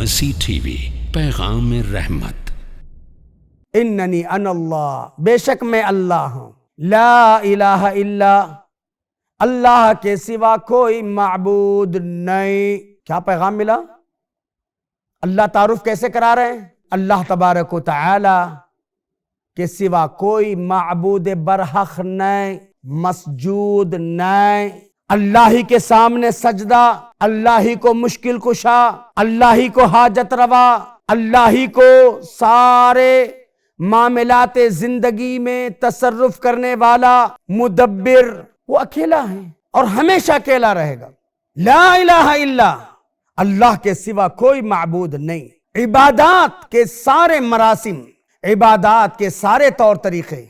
مرسی T V, پیغام رحمت۔ اننی انا اللہ، بے شک میں اللہ ہوں، لا الہ الا، اللہ کے سوا کوئی معبود نہیں۔ کیا پیغام ملا؟ اللہ تعارف کیسے کرا رہے ہیں؟ اللہ تبارک و تعالی کے سوا کوئی معبود برحق نہیں، مسجود نہیں۔ اللہ ہی کے سامنے سجدہ، اللہ ہی کو مشکل کشا، اللہ ہی کو حاجت روا، اللہ ہی کو سارے معاملات زندگی میں تصرف کرنے والا مدبر، وہ اکیلا ہے اور ہمیشہ اکیلا رہے گا۔ لا الہ الا، اللہ کے سوا کوئی معبود نہیں۔ عبادات کے سارے مراسم، عبادات کے سارے طور طریقے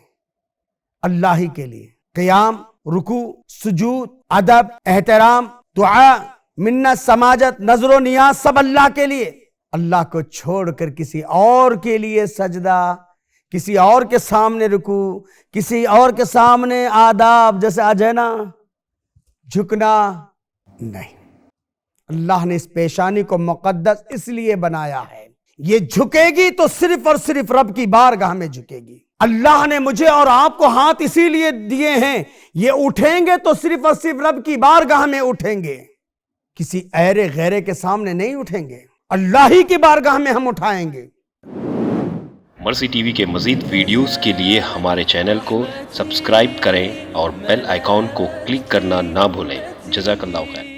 اللہ ہی کے لیے، قیام، رکوع، سجود، ادب، احترام، دعا، منت، سماجت، نظر و نیاز، سب اللہ کے لیے۔ اللہ کو چھوڑ کر کسی اور کے لیے سجدہ، کسی اور کے سامنے رکوع، کسی اور کے سامنے آداب جیسے آج ہے نا جھکنا، نہیں۔ اللہ نے اس پیشانی کو مقدس اس لیے بنایا ہے، یہ جھکے گی تو صرف اور صرف رب کی بارگاہ میں جھکے گی۔ اللہ نے مجھے اور آپ کو ہاتھ اسی لیے دیے ہیں، یہ اٹھیں گے تو صرف اور صرف رب کی بارگاہ میں اٹھیں گے، کسی ایرے غیرے کے سامنے نہیں اٹھیں گے، اللہ ہی کی بارگاہ میں ہم اٹھائیں گے۔ مرسی ٹی وی کے مزید ویڈیوز کے لیے ہمارے چینل کو سبسکرائب کریں اور بیل آئیکن کو کلک کرنا نہ بھولیں۔ جزاک اللہ خیر۔